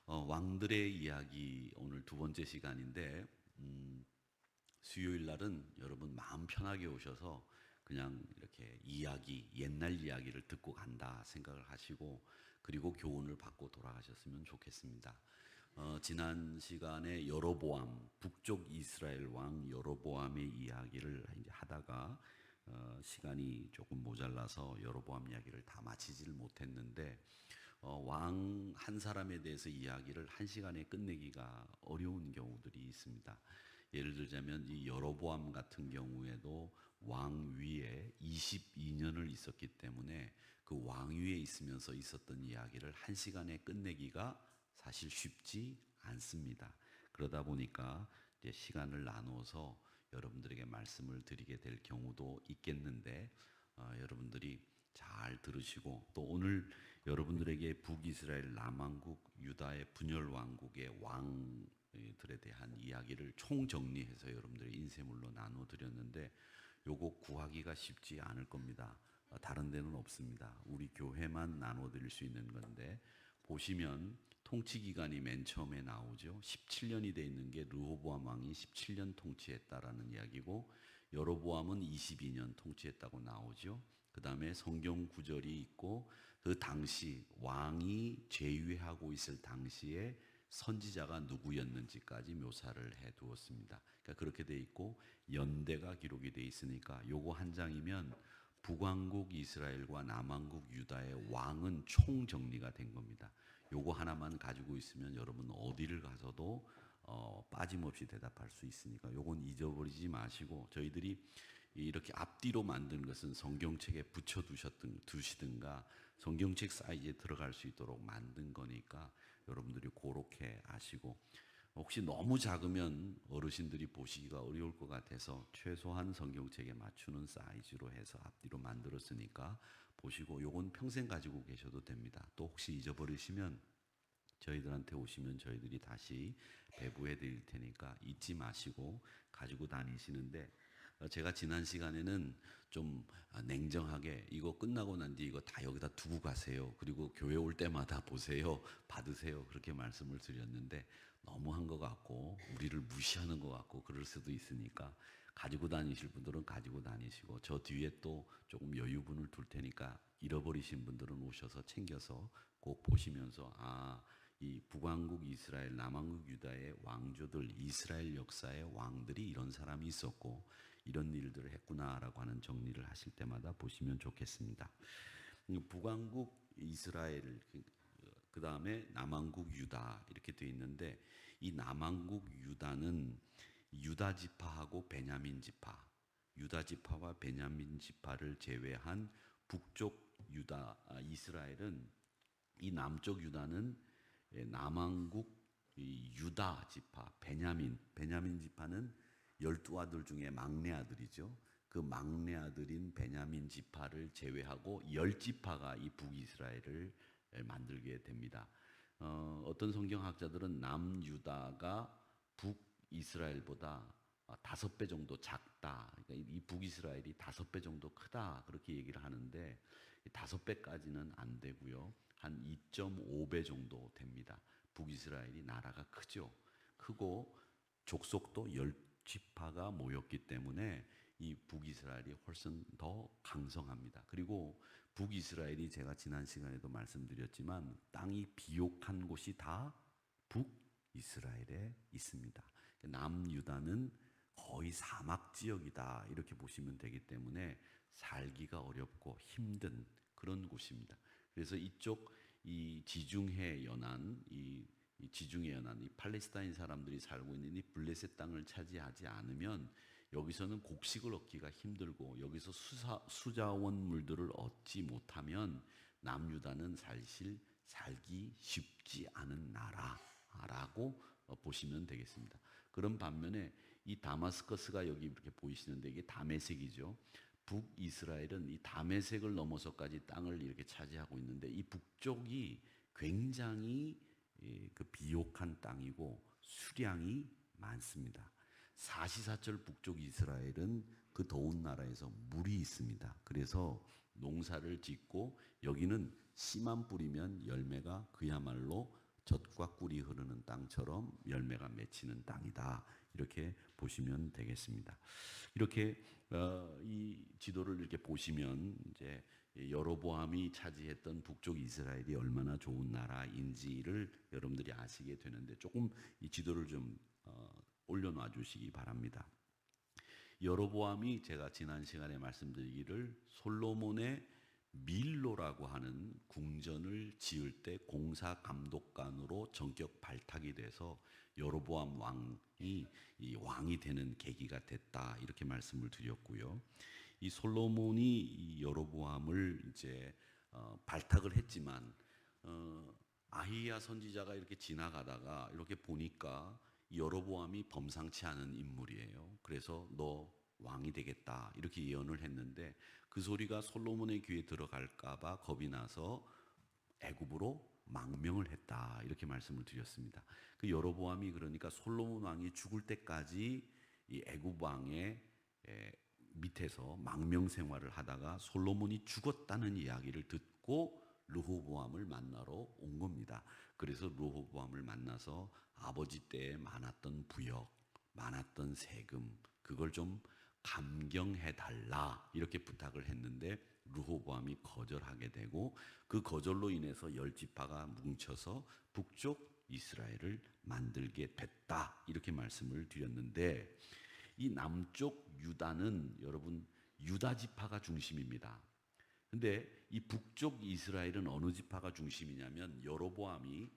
왕들의 이야기 오늘 두 번째 시간인데 수요일 날은 여러분 마음 편하게 오셔서 그냥 이렇게 옛날 이야기를 듣고 간다 생각을 하시고 그리고 교훈을 받고 돌아가셨으면 좋겠습니다. 지난 시간에 여로보암 북쪽 이스라엘 왕 여로보암의 이야기를 이제 하다가 시간이 조금 모자라서 여로보암 이야기를 다 마치지를 못했는데 왕 한 사람에 대해서 이야기를 한 시간에 끝내기가 어려운 경우들이 있습니다. 예를 들자면 이 여로보암 같은 경우에도 왕 위에 22년을 있었기 때문에 그 왕 위에 있으면서 있었던 이야기를 한 시간에 끝내기가 사실 쉽지 않습니다. 그러다 보니까 이제 시간을 나누어서 여러분들에게 말씀을 드리게 될 경우도 있겠는데 여러분들이 잘 들으시고 또 오늘 여러분들에게 북이스라엘 남왕국 유다의 분열 왕국의 왕들에 대한 이야기를 총정리해서 여러분들의 인쇄물로 나눠 드렸는데 요거 구하기가 쉽지 않을 겁니다. 다른 데는 없습니다. 우리 교회만 나눠 드릴 수 있는 건데 보시면 통치 기간이 맨 처음에 나오죠. 17년이 돼 있는 게 르호보암 왕이 17년 통치했다라는 이야기고 여로보암은 22년 통치했다고 나오죠. 그 다음에 성경 구절이 있고 그 당시 왕이 제위하고 있을 당시에 선지자가 누구였는지까지 묘사를 해 두었습니다. 그러니까 그렇게 돼 있고 연대가 기록이 돼 있으니까 요거 한 장이면 북왕국 이스라엘과 남왕국 유다의 왕은 총정리가 된 겁니다. 요거 하나만 가지고 있으면 여러분 어디를 가서도 빠짐없이 대답할 수 있으니까 요건 잊어버리지 마시고 저희들이 이렇게 앞뒤로 만든 것은 성경책에 붙여 두시든가 성경책 사이즈에 들어갈 수 있도록 만든 거니까 여러분들이 그렇게 아시고 혹시 너무 작으면 어르신들이 보시기가 어려울 것 같아서 최소한 성경책에 맞추는 사이즈로 해서 앞뒤로 만들었으니까 보시고 요건 평생 가지고 계셔도 됩니다. 또 혹시 잊어버리시면 저희들한테 오시면 저희들이 다시 배부해 드릴 테니까 잊지 마시고 가지고 다니시는데 제가 지난 시간에는 좀 냉정하게 이거 끝나고 난 뒤에 이거 다 여기다 두고 가세요. 그리고 교회 올 때마다 보세요. 받으세요. 그렇게 말씀을 드렸는데 너무한 것 같고 우리를 무시하는 것 같고 그럴 수도 있으니까 가지고 다니실 분들은 가지고 다니시고 저 뒤에 또 조금 여유분을 둘 테니까 잃어버리신 분들은 오셔서 챙겨서 꼭 보시면서 이 북왕국 이스라엘, 남왕국 유다의 왕조들, 이스라엘 역사의 왕들이 이런 사람이 있었고 이런 일들을 했구나라고 하는 정리를 하실 때마다 보시면 좋겠습니다. 북왕국 이스라엘, 그 다음에 남왕국 유다 이렇게 되어 있는데 이 남왕국 유다는 유다 지파하고 베냐민 지파, 유다 지파와 베냐민 지파를 제외한 북쪽 유다, 이스라엘은 이 남쪽 유다는 남왕국 유다 지파 베냐민 지파는 12아들 중에 막내 아들이죠. 그 막내 아들인 베냐민 지파를 제외하고 10지파가 이 북이스라엘을 만들게 됩니다. 어떤 성경학자들은 남유다가 북이스라엘보다 5배 정도 작다. 그러니까 이 북이스라엘이 5배 정도 크다. 그렇게 얘기를 하는데 5배까지는 안 되고요. 한 2.5배 정도 됩니다. 북이스라엘이 나라가 크죠. 크고 족속도 10지파가 모였기 때문에 이 북이스라엘이 훨씬 더 강성합니다. 그리고 북이스라엘이 제가 지난 시간에도 말씀드렸지만 땅이 비옥한 곳이 다 북이스라엘에 있습니다. 남유다는 거의 사막 지역이다 이렇게 보시면 되기 때문에 살기가 어렵고 힘든 그런 곳입니다. 그래서 이쪽 이 지중해 연안 이 지중해 연안 이 팔레스타인 사람들이 살고 있는 이 블레셋 땅을 차지하지 않으면 여기서는 곡식을 얻기가 힘들고 여기서 수자원물들을 얻지 못하면 남유다는 사실 살기 쉽지 않은 나라라고 보시면 되겠습니다. 그런 반면에 이 다마스커스가 여기 이렇게 보이시는데 이게 다메섹이죠. 북이스라엘은 이 다메섹을 넘어서까지 땅을 이렇게 차지하고 있는데 이 북쪽이 굉장히 그 비옥한 땅이고 수량이 많습니다. 사시사철 북쪽 이스라엘은 그 더운 나라에서 물이 있습니다. 그래서 농사를 짓고 여기는 씨만 뿌리면 열매가 그야말로 젖과 꿀이 흐르는 땅처럼 열매가 맺히는 땅이다. 이렇게 보시면 되겠습니다. 이렇게 이 지도를 이렇게 보시면 이제 여로보암이 차지했던 북쪽 이스라엘이 얼마나 좋은 나라인지를 여러분들이 아시게 되는데 조금 이 지도를 좀 올려놔 주시기 바랍니다. 여로보암이 제가 지난 시간에 말씀드리기를 솔로몬의 밀로라고 하는 궁전을 지을 때 공사 감독관으로 전격 발탁이 돼서 여로보암 왕이 이 왕이 되는 계기가 됐다 이렇게 말씀을 드렸고요. 이 솔로몬이 이 여로보암을 이제 발탁을 했지만 아히야 선지자가 이렇게 지나가다가 이렇게 보니까 여로보암이 범상치 않은 인물이에요. 그래서 너 왕이 되겠다 이렇게 예언을 했는데 그 소리가 솔로몬의 귀에 들어갈까봐 겁이 나서 애굽으로 망명을 했다 이렇게 말씀을 드렸습니다. 그 여로보암이 그러니까 솔로몬 왕이 죽을 때까지 이 애굽 왕의 밑에서 망명 생활을 하다가 솔로몬이 죽었다는 이야기를 듣고 르호보암을 만나러 온 겁니다. 그래서 르호보암을 만나서 아버지 때에 많았던 부역, 많았던 세금 그걸 좀 감경해 달라 이렇게 부탁을 했는데 르호보암이 거절하게 되고 그 거절로 인해서 10지파가 뭉쳐서 북쪽 이스라엘을 만들게 됐다 이렇게 말씀을 드렸는데 이 남쪽 유다는 여러분 유다 지파가 중심입니다. 근데 이 북쪽 이스라엘은 어느 지파가 중심이냐면 여로보암이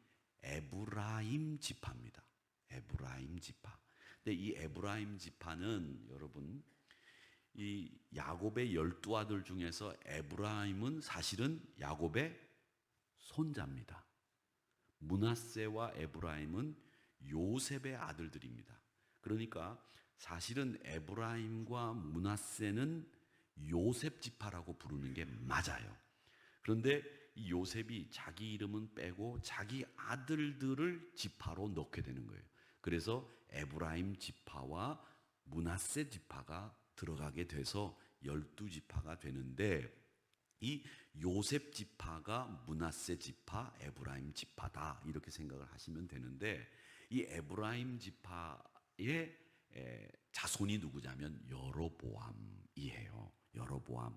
에브라임 지파입니다. 에브라임 지파. 근데 이 에브라임 지파는 여러분 이 야곱의 12아들 중에서 에브라임은 사실은 야곱의 손자입니다. 므낫세와 에브라임은 요셉의 아들들입니다. 그러니까 사실은 에브라임과 므낫세는 요셉 지파라고 부르는 게 맞아요. 그런데 이 요셉이 자기 이름은 빼고 자기 아들들을 지파로 넣게 되는 거예요. 그래서 에브라임 지파와 므낫세 지파가 들어가게 돼서 12지파가 되는데 이 요셉 지파가 므낫세 지파, 에브라임 지파다 이렇게 생각을 하시면 되는데 이 에브라임 지파의 자손이 누구냐면 여로보암이에요. 여로보암.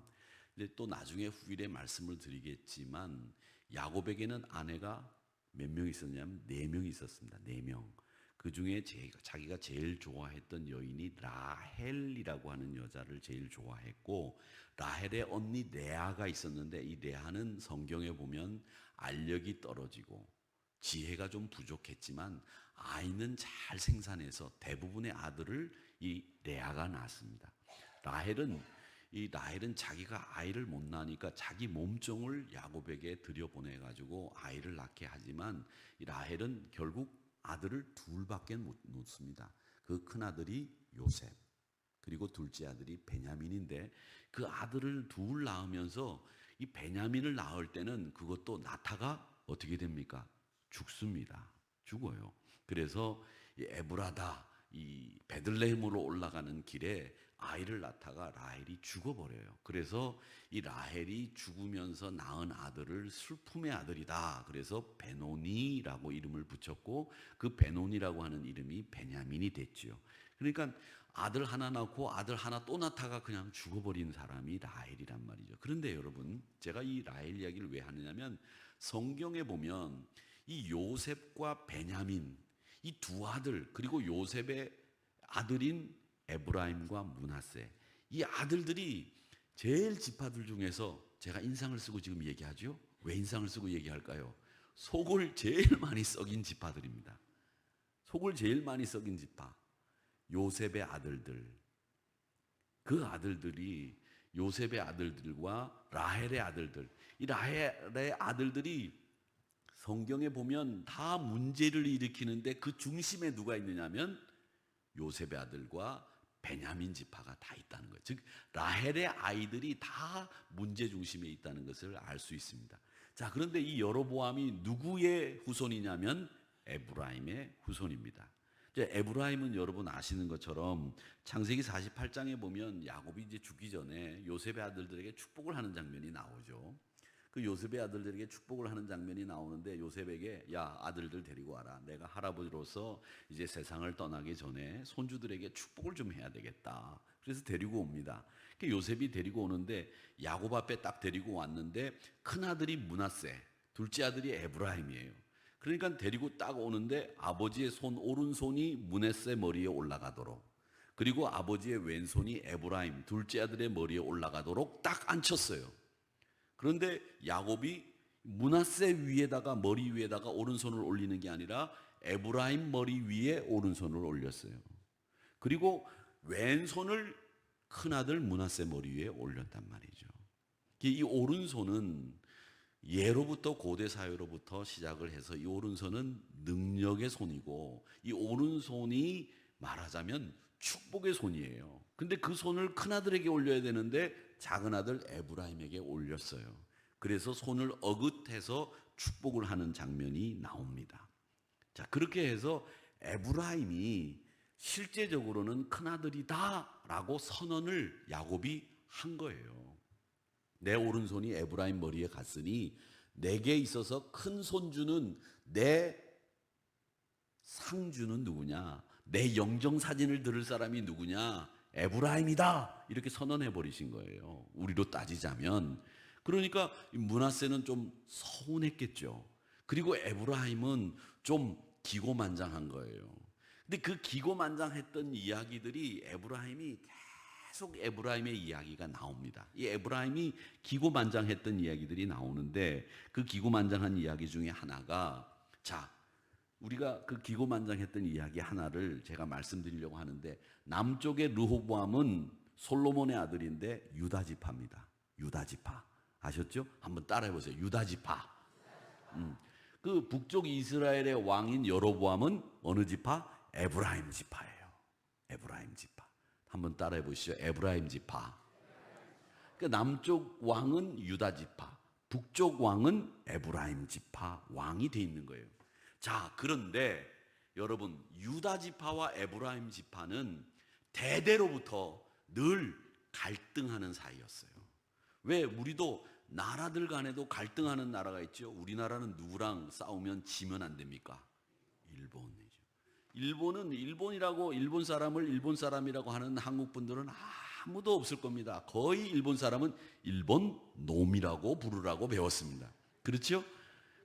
근데 또 나중에 후일에 말씀을 드리겠지만 야곱에게는 아내가 몇 명 있었냐면 4명 있었습니다. 4명. 그 중에 자기가 제일 좋아했던 여인이 라헬이라고 하는 여자를 제일 좋아했고 라헬의 언니 레아가 있었는데 이 레아는 성경에 보면 알력이 떨어지고 지혜가 좀 부족했지만 아이는 잘 생산해서 대부분의 아들을 이 레아가 낳았습니다. 라헬은 자기가 아이를 못 낳으니까 자기 몸종을 야곱에게 들여보내 가지고 아이를 낳게 하지만 이 라헬은 결국 아들을 둘밖에 못 놓습니다. 그 큰 아들이 요셉 그리고 둘째 아들이 베냐민인데 그 아들을 둘 낳으면서 이 베냐민을 낳을 때는 그것도 낳다가 어떻게 됩니까? 죽습니다. 죽어요. 그래서 이 에브라다 이 베들레헴으로 올라가는 길에 아이를 낳다가 라헬이 죽어버려요. 그래서 이 라헬이 죽으면서 낳은 아들을 슬픔의 아들이다. 그래서 베노니라고 이름을 붙였고 그 베노니라고 하는 이름이 베냐민이 됐죠. 그러니까 아들 하나 낳고 아들 하나 또 낳다가 그냥 죽어버린 사람이 라헬이란 말이죠. 그런데 여러분 제가 이 라헬 이야기를 왜 하느냐면 성경에 보면 이 요셉과 베냐민 이 두 아들 그리고 요셉의 아들인 에브라임과 므낫세 이 아들들이 제일 지파들 중에서 제가 인상을 쓰고 지금 얘기하죠. 왜 인상을 쓰고 얘기할까요? 속을 제일 많이 썩인 지파들입니다. 속을 제일 많이 썩인 지파 요셉의 아들들 그 아들들이 요셉의 아들들과 라헬의 아들들 이 라헬의 아들들이 성경에 보면 다 문제를 일으키는데 그 중심에 누가 있느냐면 요셉의 아들과 베냐민 지파가 다 있다는 거예요. 즉 라헬의 아이들이 다 문제 중심에 있다는 것을 알 수 있습니다. 자, 그런데 이 여로보암이 누구의 후손이냐면 에브라임의 후손입니다. 이제 에브라임은 여러분 아시는 것처럼 창세기 48장에 보면 야곱이 이제 죽기 전에 요셉의 아들들에게 축복을 하는 장면이 나오죠. 그 요셉의 아들들에게 축복을 하는 장면이 나오는데 요셉에게 야 아들들 데리고 와라. 내가 할아버지로서 이제 세상을 떠나기 전에 손주들에게 축복을 좀 해야 되겠다. 그래서 데리고 옵니다. 그 요셉이 데리고 오는데 야곱 앞에 딱 데리고 왔는데 큰 아들이 므낫세, 둘째 아들이 에브라임이에요. 그러니까 데리고 딱 오는데 아버지의 손 오른손이 므낫세 머리에 올라가도록, 그리고 아버지의 왼손이 에브라임 둘째 아들의 머리에 올라가도록 딱 앉혔어요. 그런데 야곱이 므낫세 위에다가 머리 위에다가 오른손을 올리는 게 아니라 에브라임 머리 위에 오른손을 올렸어요. 그리고 왼손을 큰아들 므낫세 머리 위에 올렸단 말이죠. 이 오른손은 예로부터 고대 사회로부터 시작을 해서 이 오른손은 능력의 손이고 이 오른손이 말하자면 축복의 손이에요. 근데 그 손을 큰아들에게 올려야 되는데 작은 아들 에브라임에게 올렸어요. 그래서 손을 어긋해서 축복을 하는 장면이 나옵니다. 자, 그렇게 해서 에브라임이 실제적으로는 큰아들이다라고 선언을 야곱이 한 거예요. 내 오른손이 에브라임 머리에 갔으니 내게 있어서 큰 손주는 내 상주는 누구냐? 내 영정사진을 들을 사람이 누구냐? 에브라임이다. 이렇게 선언해 버리신 거예요. 우리로 따지자면. 그러니까 므낫세는 좀 서운했겠죠. 그리고 에브라임은 좀 기고만장한 거예요. 근데 그 기고만장했던 이야기들이 에브라임이 계속 에브라임의 이야기가 나옵니다. 이 에브라임이 기고만장했던 이야기들이 나오는데 그 기고만장한 이야기 중에 하나가, 자, 우리가 그 기고만장했던 이야기 하나를 제가 말씀드리려고 하는데, 남쪽의 르호보암은 솔로몬의 아들인데 유다지파입니다. 유다지파 아셨죠? 한번 따라해 보세요. 유다지파. 그 북쪽 이스라엘의 왕인 여로보암은 어느 지파? 에브라임 지파예요. 에브라임 지파. 한번 따라해 보시죠. 에브라임 지파. 그러니까 남쪽 왕은 유다 지파, 북쪽 왕은 에브라임 지파 왕이 돼 있는 거예요. 자, 그런데 여러분, 유다 지파와 에브라임 지파는 대대로부터 늘 갈등하는 사이였어요. 왜? 우리도 나라들 간에도 갈등하는 나라가 있죠. 우리나라는 누구랑 싸우면 지면 안 됩니까? 일본이죠. 일본은 일본이라고, 일본 사람을 일본 사람이라고 하는 한국 분들은 아무도 없을 겁니다. 거의 일본 사람은 일본 놈이라고 부르라고 배웠습니다. 그렇죠?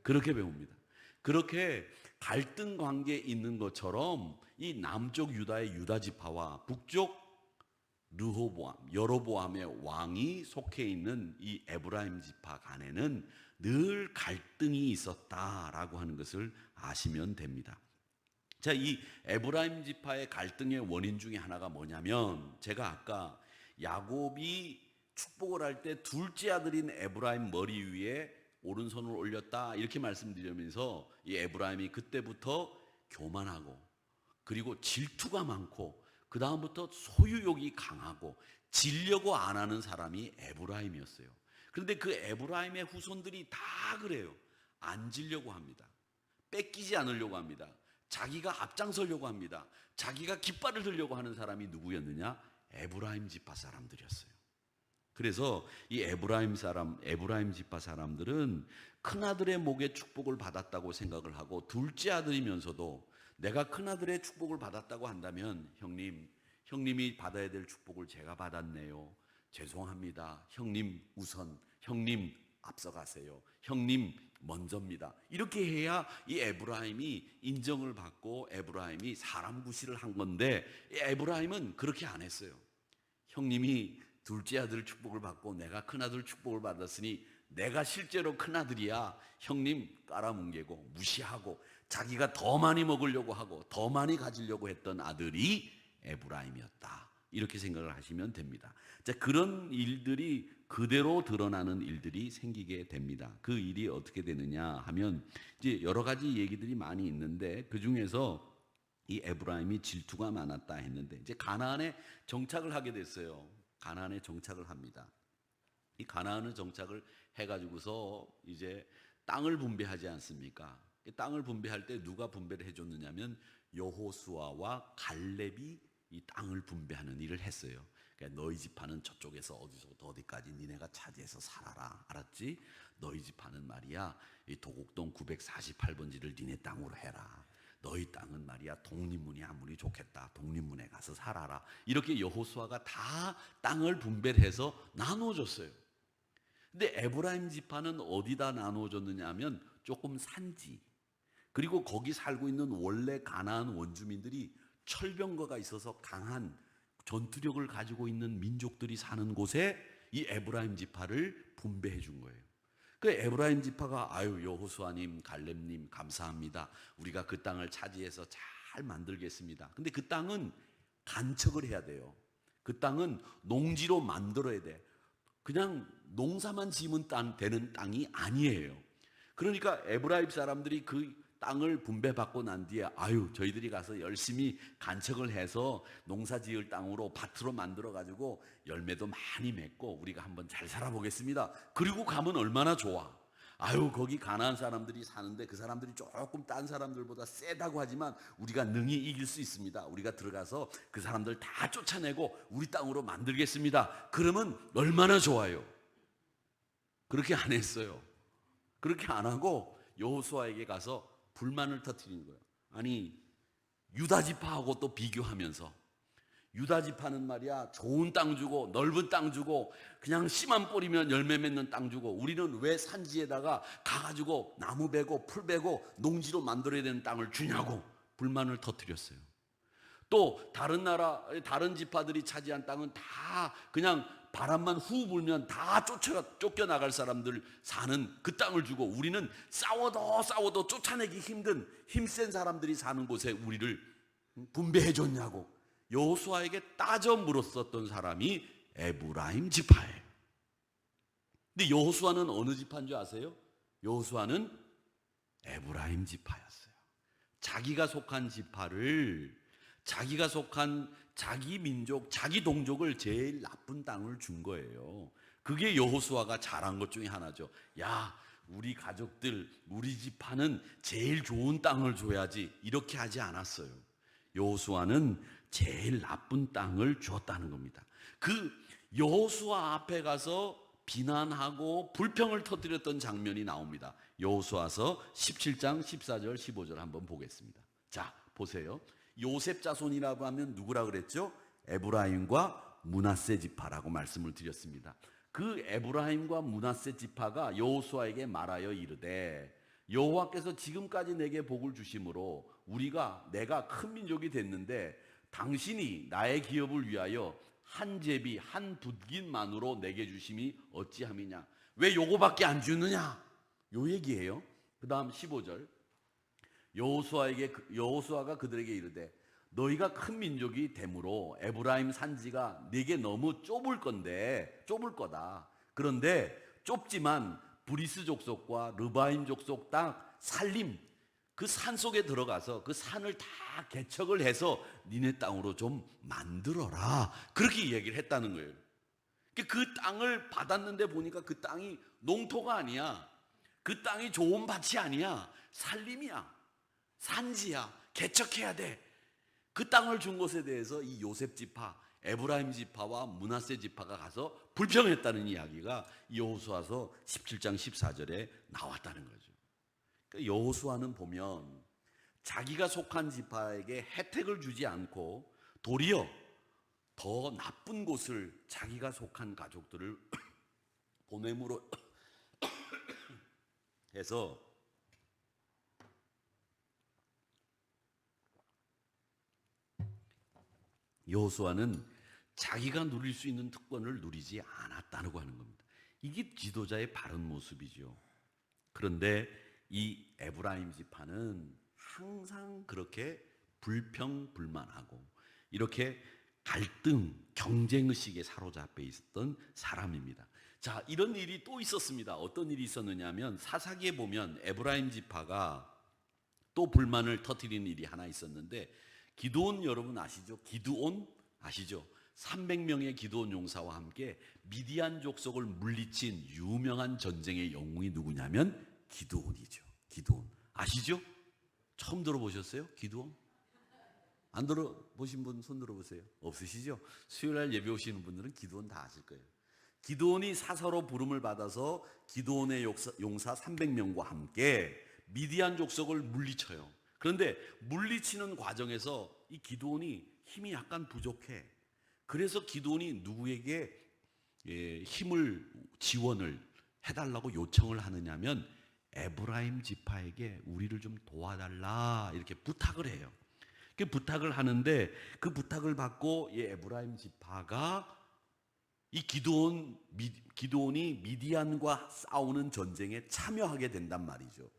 그렇게 배웁니다. 그렇게 갈등 관계에 있는 것처럼 이 남쪽 유다의 유다 지파와 북쪽 르호보암, 여로보암의 왕이 속해 있는 이 에브라임 지파 간에는 늘 갈등이 있었다라고 하는 것을 아시면 됩니다. 자, 이 에브라임 지파의 갈등의 원인 중에 하나가 뭐냐면, 제가 아까 야곱이 축복을 할 때 둘째 아들인 에브라임 머리 위에 오른손을 올렸다 이렇게 말씀드리면서, 이 에브라임이 그때부터 교만하고 그리고 질투가 많고 그 다음부터 소유욕이 강하고 지려고 안 하는 사람이 에브라임이었어요. 그런데 그 에브라임의 후손들이 다 그래요. 안 지려고 합니다. 뺏기지 않으려고 합니다. 자기가 앞장서려고 합니다. 자기가 깃발을 들려고 하는 사람이 누구였느냐? 에브라임 지파 사람들이었어요. 그래서 이 에브라임 지파 사람들은 큰아들의 목에 축복을 받았다고 생각을 하고, 둘째 아들이면서도 내가 큰아들의 축복을 받았다고 한다면, 형님이 받아야 될 축복을 제가 받았네요. 죄송합니다. 형님 우선, 형님 앞서가세요. 형님 먼저입니다. 이렇게 해야 이 에브라임이 인정을 받고 에브라임이 사람 구실을 한 건데, 에브라임은 그렇게 안 했어요. 형님이 둘째 아들 축복을 받고 내가 큰아들 축복을 받았으니 내가 실제로 큰아들이야. 형님 깔아뭉개고 무시하고 자기가 더 많이 먹으려고 하고 더 많이 가지려고 했던 아들이 에브라임이었다. 이렇게 생각을 하시면 됩니다. 자, 그런 일들이 그대로 드러나는 일들이 생기게 됩니다. 그 일이 어떻게 되느냐 하면, 이제 여러 가지 얘기들이 많이 있는데 그 중에서 이 에브라임이 질투가 많았다 했는데, 이제 가나안에 정착을 하게 됐어요. 가나안에 정착을 합니다. 이 가나안을 정착을 해가지고서 이제 땅을 분배하지 않습니까? 땅을 분배할 때 누가 분배를 해줬느냐면 여호수아와 갈렙이 이 땅을 분배하는 일을 했어요. 그러니까 너희 지파는 저쪽에서 어디서부터 어디까지 니네가 차지해서 살아라. 알았지? 너희 지파는 말이야 이 도곡동 948번지를 니네 땅으로 해라. 너희 땅은 말이야 독립문이 아무리 좋겠다. 독립문에 가서 살아라. 이렇게 여호수아가 다 땅을 분배해서 나눠줬어요. 근데 에브라임 지파는 어디다 나눠줬느냐 하면 조금 산지, 그리고 거기 살고 있는 원래 가나안 원주민들이 철병거가 있어서 강한 전투력을 가지고 있는 민족들이 사는 곳에 이 에브라임 지파를 분배해 준 거예요. 그 에브라임 지파가 아유 여호수아님, 갈렙님 감사합니다. 우리가 그 땅을 차지해서 잘 만들겠습니다. 근데 그 땅은 간척을 해야 돼요. 그 땅은 농지로 만들어야 돼. 그냥 농사만 지으면 되는 땅이 아니에요. 그러니까 에브라임 사람들이 그 땅을 분배받고 난 뒤에 아유 저희들이 가서 열심히 간척을 해서 농사 지을 땅으로 밭으로 만들어 가지고 열매도 많이 맺고 우리가 한번 잘 살아보겠습니다. 그리고 가면 얼마나 좋아. 아유 거기 가나안 사람들이 사는데 그 사람들이 조금 딴 사람들보다 세다고 하지만 우리가 능히 이길 수 있습니다. 우리가 들어가서 그 사람들 다 쫓아내고 우리 땅으로 만들겠습니다. 그러면 얼마나 좋아요. 그렇게 안 했어요. 그렇게 안 하고 여호수아에게 가서 불만을 터뜨리는 거예요. 아니 유다 지파하고 또 비교하면서 유다 지파는 말이야 좋은 땅 주고 넓은 땅 주고 그냥 씨만 뿌리면 열매 맺는 땅 주고 우리는 왜 산지에다가 가가지고 나무 베고 풀 베고 농지로 만들어야 되는 땅을 주냐고 불만을 터뜨렸어요. 또 다른 나라 다른 지파들이 차지한 땅은 다 그냥 바람만 후 불면 다 쫓겨나갈 사람들 사는 그 땅을 주고 우리는 싸워도 쫓아내기 힘든 힘센 사람들이 사는 곳에 우리를 분배해 줬냐고 여호수아에게 따져 물었었던 사람이 에브라임 지파예요. 근데 여호수아는 어느 지파인 줄 아세요? 여호수아는 에브라임 지파였어요. 자기가 속한 지파를 자기가 속한 자기 민족, 자기 동족을 제일 나쁜 땅을 준 거예요. 그게 여호수아가 잘한 것 중에 하나죠. 야, 우리 가족들, 우리 지파는 제일 좋은 땅을 줘야지. 이렇게 하지 않았어요. 여호수아는 제일 나쁜 땅을 주었다는 겁니다. 그 여호수아 앞에 가서 비난하고 불평을 터뜨렸던 장면이 나옵니다. 여호수아서 17장 14절 15절 한번 보겠습니다. 자, 보세요. 요셉 자손이라고 하면 누구라 그랬죠? 에브라임과 므낫세 지파라고 말씀을 드렸습니다. 그 에브라임과 므낫세 지파가 여호수아에게 말하여 이르되 여호와께서 지금까지 내게 복을 주심으로 내가 큰 민족이 됐는데 당신이 나의 기업을 위하여 한 제비 한 붓긴만으로 내게 주심이 어찌함이냐. 왜 요거밖에 안 주느냐. 요 얘기예요. 그 다음 15절 여호수아가 그들에게 이르되 너희가 큰 민족이 되므로 에브라임 산지가 네게 너무 좁을 거다. 그런데 좁지만 브리스 족속과 르바임 족속 땅 살림 그 산 속에 들어가서 그 산을 다 개척을 해서 니네 땅으로 좀 만들어라. 그렇게 얘기를 했다는 거예요. 그 땅을 받았는데 보니까 그 땅이 농토가 아니야. 그 땅이 좋은 밭이 아니야. 살림이야. 산지야. 개척해야 돼. 그 땅을 준 것에 대해서 이 요셉 지파, 에브라임 지파와 므낫세 지파가 가서 불평했다는 이야기가 여호수아서 17장 14절에 나왔다는 거죠. 그러니까 여호수아는 보면 자기가 속한 지파에게 혜택을 주지 않고 도리어 더 나쁜 곳을 자기가 속한 가족들을 보냄으로 해서 여호수아는 자기가 누릴 수 있는 특권을 누리지 않았다고 하는 겁니다. 이게 지도자의 바른 모습이죠. 그런데 이 에브라임 지파는 항상 그렇게 불평불만하고 이렇게 갈등, 경쟁의식에 사로잡혀 있었던 사람입니다. 자, 이런 일이 또 있었습니다. 어떤 일이 있었느냐면 사사기에 보면 에브라임 지파가 또 불만을 터뜨리는 일이 하나 있었는데 기드온 여러분 아시죠? 기드온 아시죠? 300명의 기드온 용사와 함께 미디안 족속을 물리친 유명한 전쟁의 영웅이 누구냐면 기드온이죠. 기드온 아시죠? 처음 들어보셨어요? 기드온? 안 들어보신 분 손 들어보세요. 없으시죠? 수요일날 예배 오시는 분들은 기드온 다 아실 거예요. 기드온이 사사로 부름을 받아서 기드온의 용사 300명과 함께 미디안 족속을 물리쳐요. 그런데 물리치는 과정에서 이 기드온이 힘이 약간 부족해. 그래서 기드온이 누구에게 힘을 지원을 해달라고 요청을 하느냐면 에브라임 지파에게 우리를 좀 도와달라 이렇게 부탁을 해요. 그 부탁을 하는데 그 부탁을 받고 이 에브라임 지파가 이 기드온이 미디안과 싸우는 전쟁에 참여하게 된단 말이죠.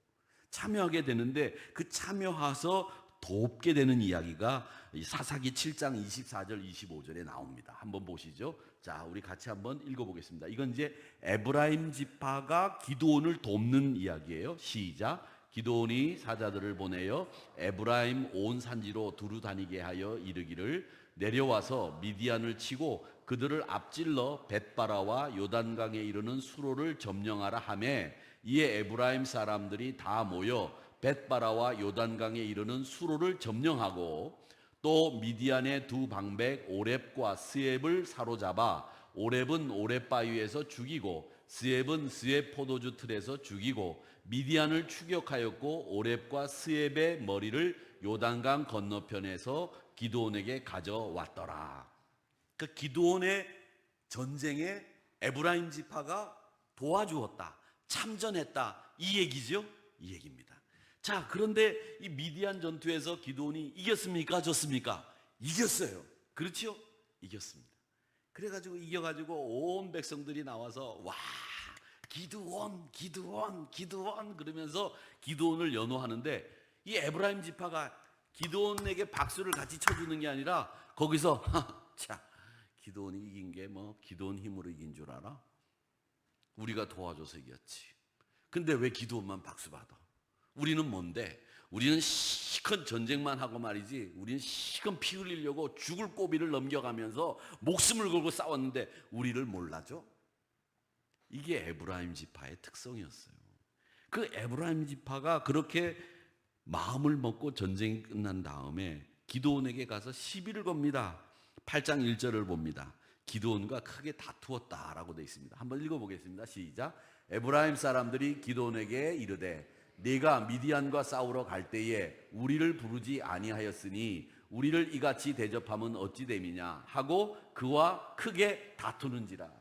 참여하게 되는데 그 참여해서 돕게 되는 이야기가 사사기 7장 24절 25절에 나옵니다. 한번 보시죠. 자, 우리 같이 한번 읽어보겠습니다. 이건 이제 에브라임 지파가 기드온을 돕는 이야기예요. 시작. 기드온이 사자들을 보내어 에브라임 온 산지로 두루 다니게 하여 이르기를 내려와서 미디안을 치고 그들을 앞질러 벳바라와 요단강에 이르는 수로를 점령하라 하매 이에 에브라임 사람들이 다 모여 벳바라와 요단강에 이르는 수로를 점령하고 또 미디안의 두 방백 오렙과 스엡을 사로잡아 오렙은 오렙 바위에서 죽이고 스엡은 스엡 포도주 틀에서 죽이고 미디안을 추격하였고 오렙과 스엡의 머리를 요단강 건너편에서 기드온에게 가져왔더라. 그 기드온의 전쟁에 에브라임 지파가 도와주었다, 참전했다, 이 얘기죠. 이 얘기입니다. 자, 그런데 이 미디안 전투에서 기드온이 이겼습니까? 졌습니까? 이겼어요. 그렇죠? 이겼습니다. 그래가지고 이겨가지고 온 백성들이 나와서 와, 기드온, 기드온, 기드온 그러면서 기드온을 연호하는데 이 에브라임 지파가 기드온에게 박수를 같이 쳐주는 게 아니라 거기서 자, 기드온이 이긴 게 뭐 기드온 힘으로 이긴 줄 알아? 우리가 도와줘서 이겼지. 근데 왜 기드온만 박수 받아? 우리는 뭔데? 우리는 시큰 전쟁만 하고 말이지. 우리는 시큰 피 흘리려고 죽을 고비를 넘겨가면서 목숨을 걸고 싸웠는데 우리를 몰라줘? 이게 에브라임 지파의 특성이었어요. 그 에브라임 지파가 그렇게 마음을 먹고 전쟁이 끝난 다음에 기드온에게 가서 시비를 겁니다. 8장 1절을 봅니다. 기드온과 크게 다투었다라고 되어 있습니다. 한번 읽어보겠습니다. 시작. 에브라임 사람들이 기드온에게 이르되 네가 미디안과 싸우러 갈 때에 우리를 부르지 아니하였으니 우리를 이같이 대접하면 어찌 됨이냐 하고 그와 크게 다투는지라.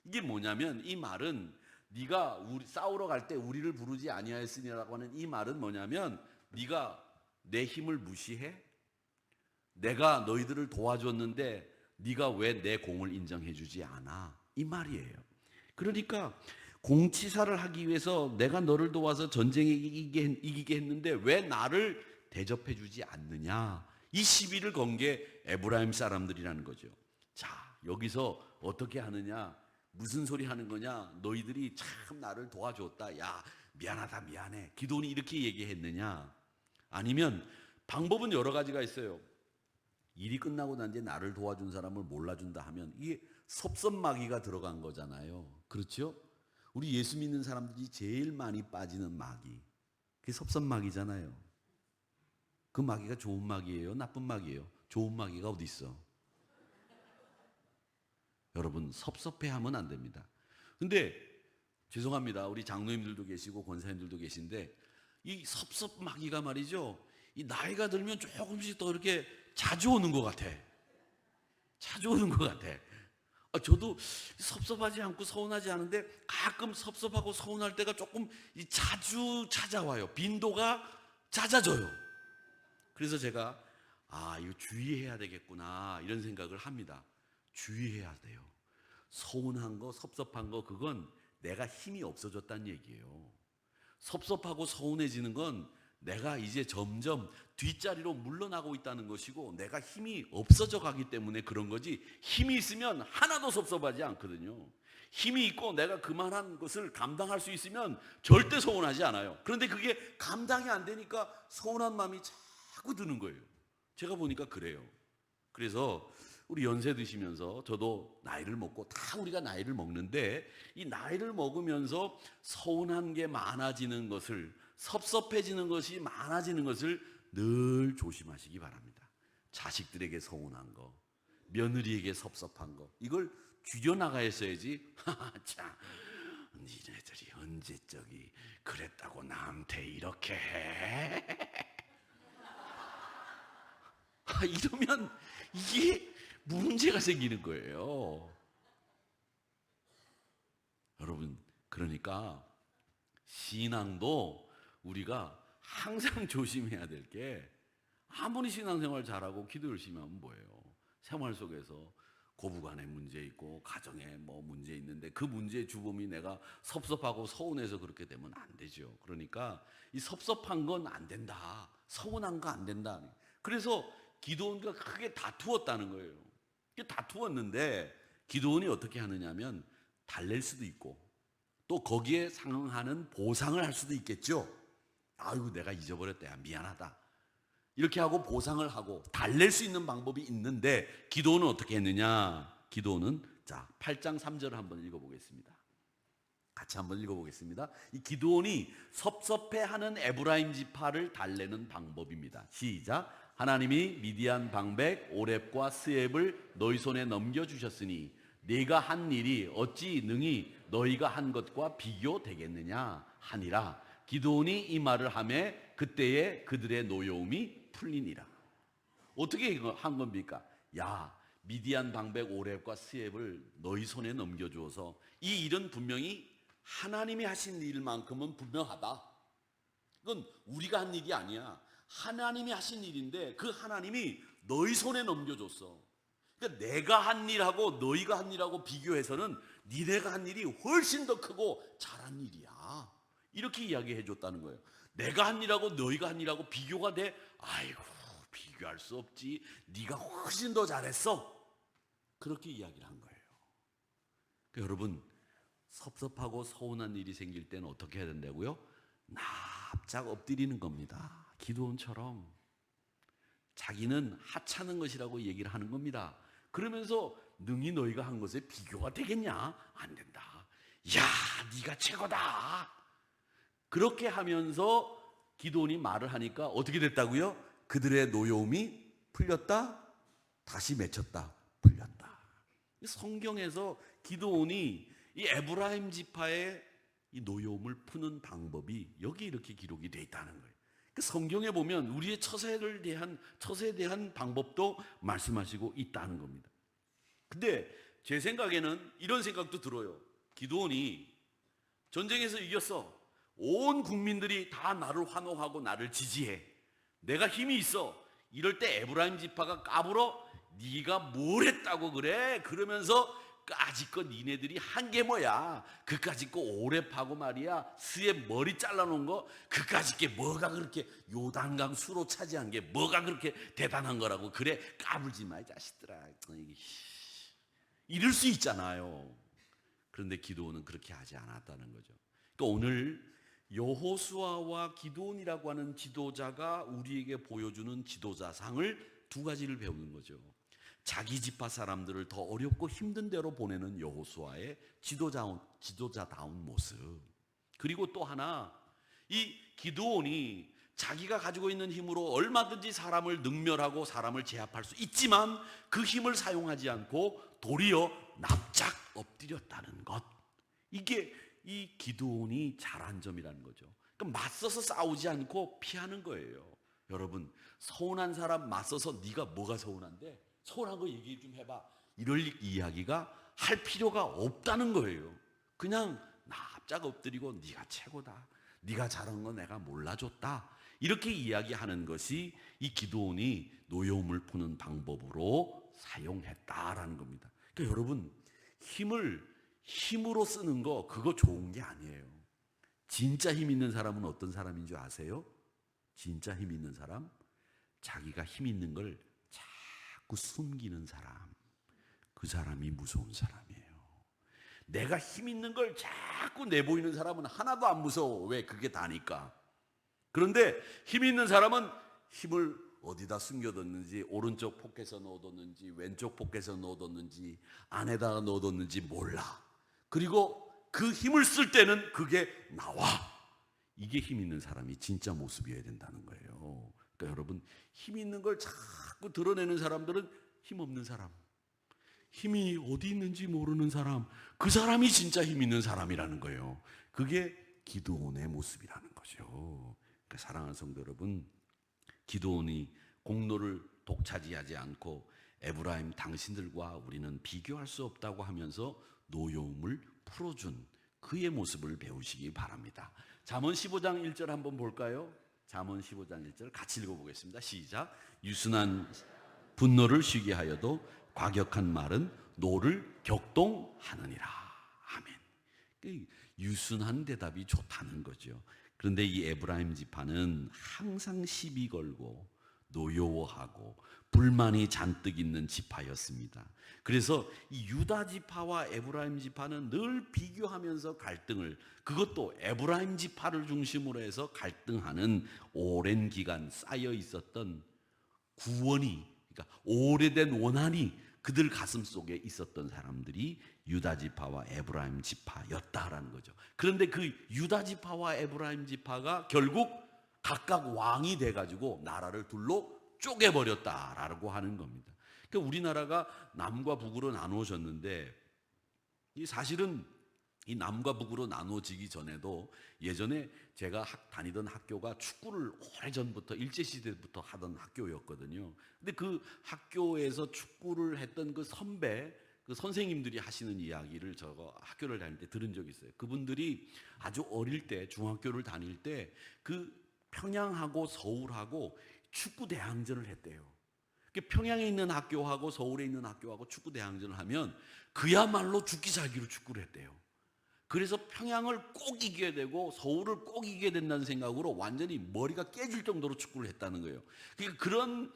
이게 뭐냐면 이 말은 네가 싸우러 갈 때 우리를 부르지 아니하였으니라고 하는 이 말은 뭐냐면 네가 내 힘을 무시해? 내가 너희들을 도와줬는데 네가 왜 내 공을 인정해 주지 않아? 이 말이에요. 그러니까 공치사를 하기 위해서 내가 너를 도와서 전쟁에 이기게 했는데 왜 나를 대접해 주지 않느냐? 이 시비를 건 게 에브라임 사람들이라는 거죠. 자, 여기서 어떻게 하느냐? 무슨 소리 하는 거냐? 너희들이 참 나를 도와줬다. 야, 미안하다, 미안해. 기드온이 이렇게 얘기했느냐? 아니면 방법은 여러 가지가 있어요. 일이 끝나고 난 뒤에 나를 도와준 사람을 몰라준다 하면 이게 섭섭마귀가 들어간 거잖아요. 그렇죠? 우리 예수 믿는 사람들이 제일 많이 빠지는 마귀, 그게 섭섭마귀잖아요. 그 마귀가 좋은 마귀예요? 나쁜 마귀예요? 좋은 마귀가 어디 있어? 여러분, 섭섭해하면 안 됩니다. 근데 죄송합니다. 우리 장로님들도 계시고 권사님들도 계신데 이 섭섭마귀가 말이죠, 이 나이가 들면 조금씩 더 이렇게 자주 오는 것 같아. 자주 오는 것 같아. 저도 섭섭하지 않고 서운하지 않은데 가끔 섭섭하고 서운할 때가 조금 자주 찾아와요. 빈도가 잦아져요. 그래서 제가 이거 주의해야 되겠구나 이런 생각을 합니다. 주의해야 돼요. 서운한 거, 섭섭한 거, 그건 내가 힘이 없어졌다는 얘기예요. 섭섭하고 서운해지는 건 내가 이제 점점 뒷자리로 물러나고 있다는 것이고 내가 힘이 없어져 가기 때문에 그런 거지, 힘이 있으면 하나도 섭섭하지 않거든요. 힘이 있고 내가 그만한 것을 감당할 수 있으면 절대 서운하지 않아요. 그런데 그게 감당이 안 되니까 서운한 마음이 자꾸 드는 거예요. 제가 보니까 그래요. 그래서 우리 연세 드시면서 저도 나이를 먹고 다 우리가 나이를 먹는데 이 나이를 먹으면서 서운한 게 많아지는 것을, 섭섭해지는 것이 많아지는 것을 늘 조심하시기 바랍니다. 자식들에게 서운한 거, 며느리에게 섭섭한 거, 이걸 줄여나가야,지 참, 니네들이 언제 저기 그랬다고 나한테 이렇게 해? 이러면 이게 문제가 생기는 거예요. 여러분, 그러니까 신앙도 우리가 항상 조심해야 될 게, 아무리 신앙생활 잘하고 기도 열심히 하면 뭐예요? 생활 속에서 고부간에 문제 있고 가정에 뭐 문제 있는데 그 문제의 주범이 내가 섭섭하고 서운해서 그렇게 되면 안 되죠. 그러니까 이 섭섭한 건 안 된다, 서운한 거 안 된다. 그래서 기도원과 크게 다투었다는 거예요. 다투었는데 기도원이 어떻게 하느냐면 달랠 수도 있고 또 거기에 상응하는 보상을 할 수도 있겠죠. 아이고 내가 잊어버렸다, 야 미안하다, 이렇게 하고 보상을 하고 달랠 수 있는 방법이 있는데, 기도원은 어떻게 했느냐? 기도원은, 자 8장 3절을 한번 읽어보겠습니다. 같이 한번 읽어보겠습니다. 이 기도원이 섭섭해하는 에브라임 지파를 달래는 방법입니다. 시작. 하나님이 미디안 방백 오렙과 스앱을 너희 손에 넘겨주셨으니 네가 한 일이 어찌 능히 너희가 한 것과 비교되겠느냐 하니라. 기도원이 이 말을 하매 그때에 그들의 노여움이 풀리니라. 어떻게 한 겁니까? 야, 미디안 방백 오렙과 스앱을 너희 손에 넘겨주어서 이 일은 분명히 하나님이 하신 일만큼은 분명하다. 그건 우리가 한 일이 아니야. 하나님이 하신 일인데 그 하나님이 너희 손에 넘겨줬어. 그러니까 내가 한 일하고 너희가 한 일하고 비교해서는 니네가 한 일이 훨씬 더 크고 잘한 일이야. 이렇게 이야기해 줬다는 거예요. 내가 한 일하고 너희가 한 일하고 비교가 돼? 아이고 비교할 수 없지, 네가 훨씬 더 잘했어. 그렇게 이야기를 한 거예요. 그러니까 여러분, 섭섭하고 서운한 일이 생길 때는 어떻게 해야 된다고요? 납작 엎드리는 겁니다. 기도원처럼 자기는 하찮은 것이라고 얘기를 하는 겁니다. 그러면서 능히 너희가 한 것에 비교가 되겠냐? 안 된다. 야, 네가 최고다. 그렇게 하면서 기도원이 말을 하니까 어떻게 됐다고요? 그들의 노여움이 풀렸다, 다시 맺혔다, 풀렸다. 성경에서 기도원이 이 에브라임 지파의 이 노여움을 푸는 방법이 여기 이렇게 기록이 되어 있다는 거예요. 성경에 보면 우리의 처세에 대한 방법도 말씀하시고 있다는 겁니다. 근데 제 생각에는 이런 생각도 들어요. 기도원이 전쟁에서 이겼어. 온 국민들이 다 나를 환호하고 나를 지지해. 내가 힘이 있어. 이럴 때 에브라임 지파가 까불어. 네가 뭘 했다고 그래? 그러면서 까짓거 니네들이 한 게 뭐야? 그까짓 거 오랩하고 말이야, 스의 머리 잘라놓은 거, 그까짓 게 뭐가 그렇게 요단강 수로 차지한 게 뭐가 그렇게 대단한 거라고 그래? 까불지 마 이 자식들아. 이럴 수 있잖아요. 그런데 기도원은 그렇게 하지 않았다는 거죠. 그러니까 오늘 여호수아와 기도원이라고 하는 지도자가 우리에게 보여주는 지도자상을 두 가지를 배우는 거죠. 자기 지파 사람들을 더 어렵고 힘든 데로 보내는 여호수아의 지도자다운 모습. 그리고 또 하나, 이 기드온이 자기가 가지고 있는 힘으로 얼마든지 사람을 능멸하고 사람을 제압할 수 있지만 그 힘을 사용하지 않고 도리어 납작 엎드렸다는 것. 이게 이 기드온이 잘한 점이라는 거죠. 그러니까 맞서서 싸우지 않고 피하는 거예요. 여러분, 서운한 사람 맞서서 네가 뭐가 서운한데? 서운한 거 얘기 좀 해봐. 이럴 이야기가 할 필요가 없다는 거예요. 그냥 납작 엎드리고 네가 최고다, 네가 잘한 거 내가 몰라줬다, 이렇게 이야기하는 것이 이 기드온이 노여움을 푸는 방법으로 사용했다라는 겁니다. 그러니까 여러분, 힘으로 쓰는 거 그거 좋은 게 아니에요. 진짜 힘 있는 사람은 어떤 사람인 줄 아세요? 진짜 힘 있는 사람, 자기가 힘 있는 걸 자꾸 숨기는 사람, 그 사람이 무서운 사람이에요. 내가 힘 있는 걸 자꾸 내보이는 사람은 하나도 안 무서워. 왜? 그게 다니까. 그런데 힘 있는 사람은 힘을 어디다 숨겨뒀는지, 오른쪽 포켓에 넣어뒀는지 왼쪽 포켓에 넣어뒀는지 안에다가 넣어뒀는지 몰라. 그리고 그 힘을 쓸 때는 그게 나와. 이게 힘 있는 사람이 진짜 모습이어야 된다는 거예요. 그러니까 여러분, 힘 있는 걸 자꾸 드러내는 사람들은 힘 없는 사람, 힘이 어디 있는지 모르는 사람, 그 사람이 진짜 힘 있는 사람이라는 거예요. 그게 기드온의 모습이라는 거죠. 그러니까 사랑하는 성도 여러분, 기드온이 공로를 독차지하지 않고 에브라임 당신들과 우리는 비교할 수 없다고 하면서 노여움을 풀어준 그의 모습을 배우시기 바랍니다. 잠언 15장 1절 한번 볼까요? 잠언 15장 1절 같이 읽어보겠습니다. 시작. 유순한 분노를 쉬게 하여도 과격한 말은 노를 격동하느니라. 아멘. 유순한 대답이 좋다는 거죠. 그런데 이 에브라임 지파는 항상 시비 걸고 노여워하고 불만이 잔뜩 있는 지파였습니다. 그래서 이 유다 지파와 에브라임 지파는 늘 비교하면서 갈등을, 그것도 에브라임 지파를 중심으로 해서 갈등하는 오랜 기간 쌓여 있었던 구원이, 그러니까 오래된 원한이 그들 가슴 속에 있었던 사람들이 유다 지파와 에브라임 지파였다라는 거죠. 그런데 그 유다 지파와 에브라임 지파가 결국 각각 왕이 돼가지고 나라를 둘로 쪼개버렸다라고 하는 겁니다. 그러니까 우리나라가 남과 북으로 나누어졌는데, 이 사실은 이 남과 북으로 나누어지기 전에도 예전에 제가 다니던 학교가 축구를 오래전부터 일제시대부터 하던 학교였거든요. 근데 그 학교에서 축구를 했던 그 선배, 그 선생님들이 하시는 이야기를 제가 학교를 다닐 때 들은 적이 있어요. 그분들이 아주 어릴 때, 중학교를 다닐 때 그 평양하고 서울하고 축구 대항전을 했대요. 평양에 있는 학교하고 서울에 있는 학교하고 축구 대항전을 하면 그야말로 죽기 살기로 축구를 했대요. 그래서 평양을 꼭 이겨야 되고 서울을 꼭 이겨야 된다는 생각으로 완전히 머리가 깨질 정도로 축구를 했다는 거예요. 그러니까 그런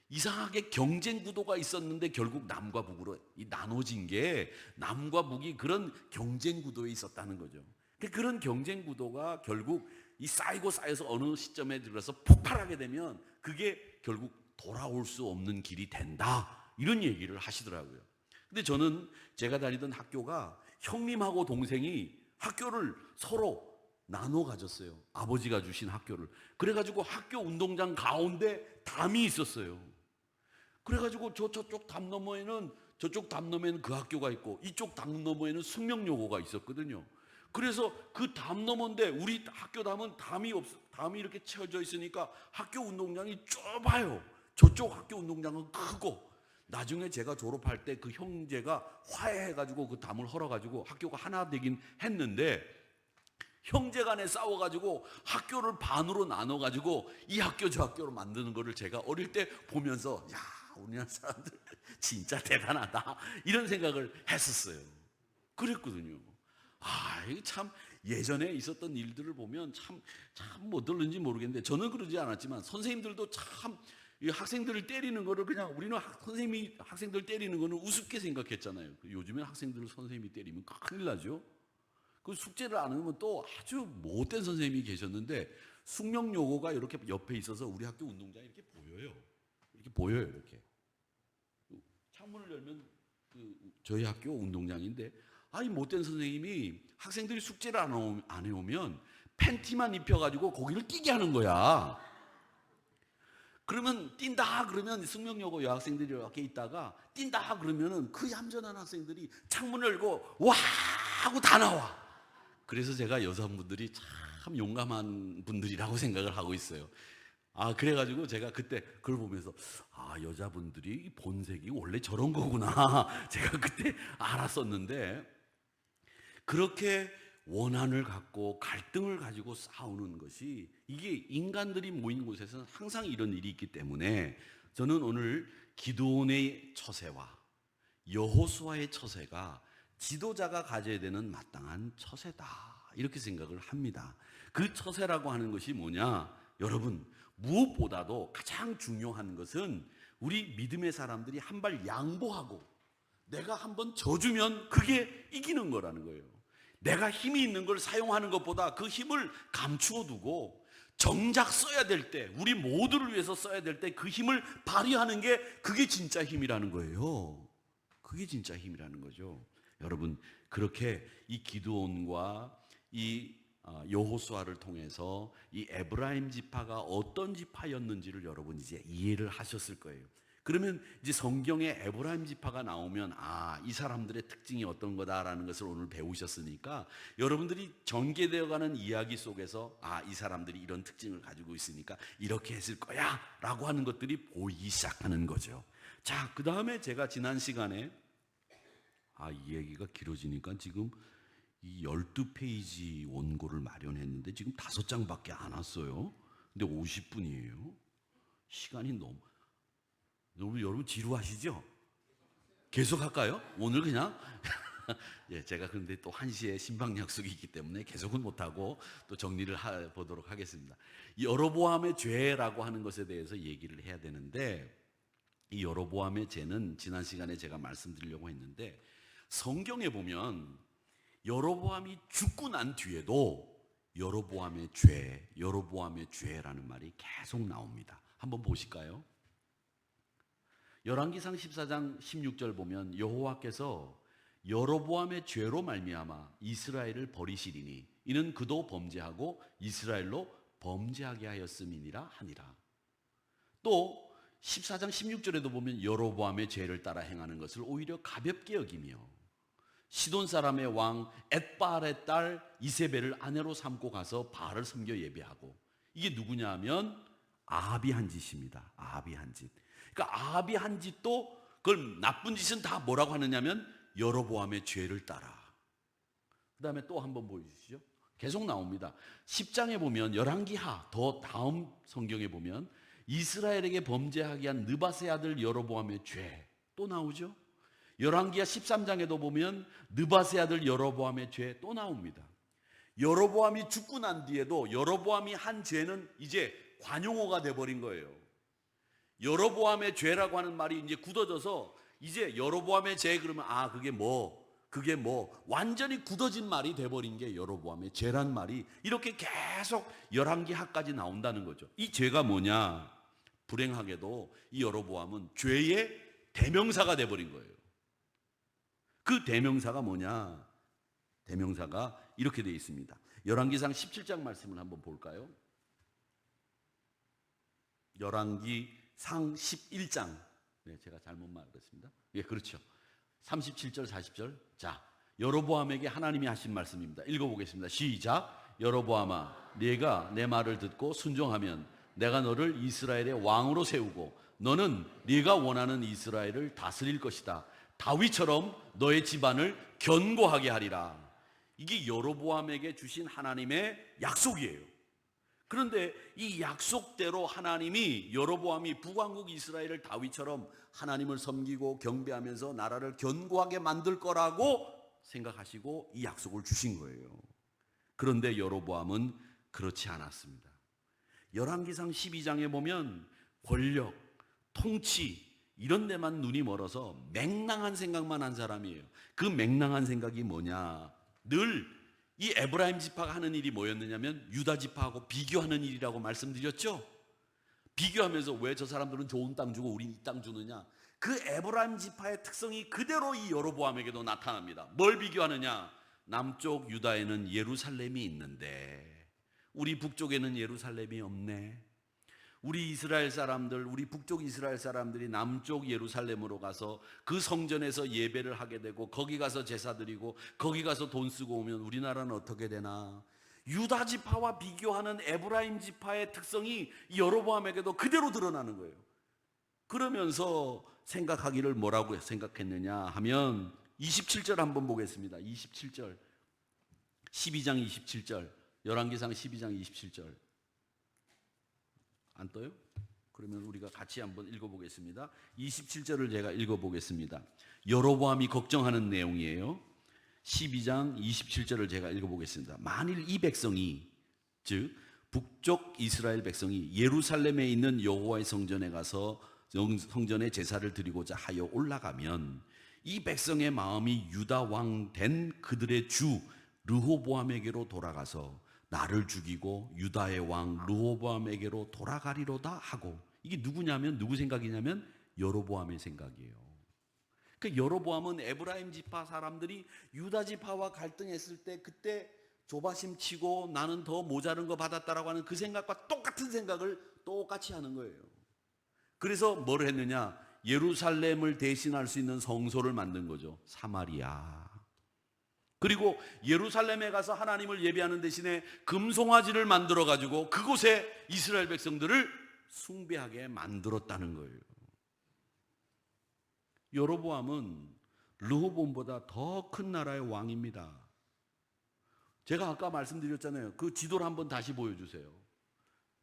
이상하게 경쟁 구도가 있었는데 결국 남과 북으로 나눠진 게, 남과 북이 그런 경쟁 구도에 있었다는 거죠. 그런 경쟁 구도가 결국 이 쌓이고 쌓여서 어느 시점에 들어서 폭발하게 되면 그게 결국 돌아올 수 없는 길이 된다, 이런 얘기를 하시더라고요. 근데 저는 제가 다니던 학교가 형님하고 동생이 학교를 서로 나눠 가졌어요. 아버지가 주신 학교를. 그래가지고 학교 운동장 가운데 담이 있었어요. 그래가지고 저쪽 담 너머에는 그 학교가 있고 이쪽 담 너머에는 숙명여고가 있었거든요. 그래서 그 담 너머인데 우리 학교 담은 담이 이렇게 채워져 있으니까 학교 운동장이 좁아요. 저쪽 학교 운동장은 크고, 나중에 제가 졸업할 때 그 형제가 화해해가지고 그 담을 헐어가지고 학교가 하나 되긴 했는데, 형제간에 싸워가지고 학교를 반으로 나눠가지고 이 학교 저 학교로 만드는 거를 제가 어릴 때 보면서, 야, 우리나라 사람들 진짜 대단하다, 이런 생각을 했었어요. 그랬거든요. 이게 참 예전에 있었던 일들을 보면 참 뭐들는지 모르겠는데, 저는 그러지 않았지만 선생님들도 참 학생들을 때리는 거를 그냥, 우리는 선생님이 학생들 때리는 거는 우습게 생각했잖아요. 요즘에 학생들을 선생님이 때리면 큰일 나죠. 그 숙제를 안 하면 또 아주 못된 선생님이 계셨는데, 숙명여고가 이렇게 옆에 있어서 우리 학교 운동장이 이렇게 보여요. 이렇게 창문을 열면 저희 학교 운동장인데, 이 못된 선생님이 학생들이 숙제를 안 해오면 팬티만 입혀가지고 거기를 뛰게 하는 거야. 그러면 뛴다 그러면 숙명여고 여학생들이 이렇게 있다가 뛴다 그러면은 그 얌전한 학생들이 창문을 열고 와 하고 다 나와. 그래서 제가 여성분들이 참 용감한 분들이라고 생각을 하고 있어요. 그래가지고 제가 그때 그걸 보면서 여자분들이 본색이 원래 저런 거구나 제가 그때 알았었는데, 그렇게 원한을 갖고 갈등을 가지고 싸우는 것이, 이게 인간들이 모인 곳에서는 항상 이런 일이 있기 때문에, 저는 오늘 기드온의 처세와 여호수아의 처세가 지도자가 가져야 되는 마땅한 처세다, 이렇게 생각을 합니다. 그 처세라고 하는 것이 뭐냐, 여러분, 무엇보다도 가장 중요한 것은 우리 믿음의 사람들이 한 발 양보하고 내가 한번 져주면 그게 이기는 거라는 거예요. 내가 힘이 있는 걸 사용하는 것보다 그 힘을 감추어 두고 정작 써야 될 때, 우리 모두를 위해서 써야 될 때 그 힘을 발휘하는 게, 그게 진짜 힘이라는 거예요. 그게 진짜 힘이라는 거죠. 여러분, 그렇게 이 기드온과 이 여호수아를 통해서 이 에브라임 지파가 어떤 지파였는지를 여러분 이제 이해를 하셨을 거예요. 그러면 이제 성경에 에브라임 지파가 나오면 이 사람들의 특징이 어떤 거다라는 것을 오늘 배우셨으니까 여러분들이 전개되어가는 이야기 속에서 이 사람들이 이런 특징을 가지고 있으니까 이렇게 했을 거야 라고 하는 것들이 보이기 시작하는 거죠. 자, 그 다음에 제가 지난 시간에 이 얘기가 길어지니까 지금 이 12페이지 원고를 마련했는데 지금 5장밖에 안 왔어요. 근데 50분이에요. 시간이 여러분 지루하시죠? 계속 할까요? 오늘 그냥 예, 제가 그런데 또 1시에 신방 약속이 있기 때문에 계속은 못하고 또 정리를 보도록 하겠습니다. 여로보암의 죄라고 하는 것에 대해서 얘기를 해야 되는데, 이 여로보암의 죄는 지난 시간에 제가 말씀드리려고 했는데, 성경에 보면 여로보암이 죽고 난 뒤에도 여로보암의 죄라는 말이 계속 나옵니다. 한번 보실까요? 열왕기상 14장 16절 보면 여호와께서 여로보암의 죄로 말미암아 이스라엘을 버리시리니 이는 그도 범죄하고 이스라엘로 범죄하게 하였음이니라 하니라. 또 14장 16절에도 보면 여로보암의 죄를 따라 행하는 것을 오히려 가볍게 여기며 시돈 사람의 왕 엣바알의 딸 이세벨을 아내로 삼고 가서 바알을 섬겨 예배하고, 이게 누구냐 하면 아합이 한 짓입니다. 아합이 한 짓. 그러니까 아합이 한 짓도, 그걸 나쁜 짓은 다 뭐라고 하느냐면 여로보암의 죄를 따라. 그 다음에 또 한번 보여주시죠. 계속 나옵니다. 10장에 보면 열왕기하 더 다음 성경에 보면 이스라엘에게 범죄하게 한 느밧의 아들 여로보암의 죄 또 나오죠. 열왕기하 13장에도 보면 느밧의 아들 여로보암의 죄 또 나옵니다. 여로보암이 죽고 난 뒤에도 여로보암이 한 죄는 이제 관용어가 돼버린 거예요. 여로보암의 죄라고 하는 말이 이제 굳어져서 이제 여로보암의 죄 그러면 그게 뭐 완전히 굳어진 말이 돼버린 게 여로보암의 죄란 말이 이렇게 계속 열왕기하까지 나온다는 거죠. 이 죄가 뭐냐? 불행하게도 이 여로보암은 죄의 대명사가 돼버린 거예요. 그 대명사가 뭐냐? 대명사가 이렇게 되어 있습니다. 열왕기상 17장 말씀을 한번 볼까요? 열왕기상 11장. 네, 제가 잘못 말했습니다. 예, 그렇죠. 37절, 40절. 자, 여로보암에게 하나님이 하신 말씀입니다. 읽어보겠습니다. 시작. 여로보암아, 네가 내 말을 듣고 순종하면 내가 너를 이스라엘의 왕으로 세우고 너는 네가 원하는 이스라엘을 다스릴 것이다. 다윗처럼 너의 집안을 견고하게 하리라. 이게 여로보암에게 주신 하나님의 약속이에요. 그런데 이 약속대로 하나님이 여로보암이 북왕국 이스라엘을 다윗처럼 하나님을 섬기고 경배하면서 나라를 견고하게 만들 거라고 생각하시고 이 약속을 주신 거예요. 그런데 여로보암은 그렇지 않았습니다. 열왕기상 12장에 보면 권력, 통치 이런 데만 눈이 멀어서 맹랑한 생각만 한 사람이에요. 그 맹랑한 생각이 뭐냐? 늘 이 에브라임 지파가 하는 일이 뭐였느냐면 유다 지파하고 비교하는 일이라고 말씀드렸죠. 비교하면서 왜 저 사람들은 좋은 땅 주고 우린 이 땅 주느냐? 그 에브라임 지파의 특성이 그대로 이 여로보암에게도 나타납니다. 뭘 비교하느냐? 남쪽 유다에는 예루살렘이 있는데 우리 북쪽에는 예루살렘이 없네. 우리 이스라엘 사람들, 우리 북쪽 이스라엘 사람들이 남쪽 예루살렘으로 가서 그 성전에서 예배를 하게 되고 거기 가서 제사 드리고 거기 가서 돈 쓰고 오면 우리나라는 어떻게 되나? 유다 지파와 비교하는 에브라임 지파의 특성이 여로보암에게도 그대로 드러나는 거예요. 그러면서 생각하기를 뭐라고 생각했느냐 하면 27절 한번 보겠습니다. 27절 12장 27절 열왕기상 12장 27절 안 떠요? 그러면 우리가 같이 한번 읽어보겠습니다. 27절을 제가 읽어보겠습니다. 여로보암이 걱정하는 내용이에요. 12장 27절을 제가 읽어보겠습니다. 만일 이 백성이, 즉 북쪽 이스라엘 백성이 예루살렘에 있는 여호와의 성전에 가서 성전에 제사를 드리고자 하여 올라가면 이 백성의 마음이 유다 왕 된 그들의 주 르호보암에게로 돌아가서 나를 죽이고 유다의 왕 르호보암에게로 돌아가리로다 하고, 이게 누구냐면 누구 생각이냐면 여로보암의 생각이에요. 그 여로보암은 에브라임 지파 사람들이 유다 지파와 갈등했을 때 그때 조바심 치고 나는 더 모자른 거 받았다라고 하는 그 생각과 똑같은 생각을 똑같이 하는 거예요. 그래서 뭘 했느냐? 예루살렘을 대신할 수 있는 성소를 만든 거죠. 사마리아. 그리고 예루살렘에 가서 하나님을 예배하는 대신에 금송아지를 만들어 가지고 그곳에 이스라엘 백성들을 숭배하게 만들었다는 거예요. 여로보암은 르호보암보다 더 큰 나라의 왕입니다. 제가 아까 말씀드렸잖아요. 그 지도를 한번 다시 보여주세요.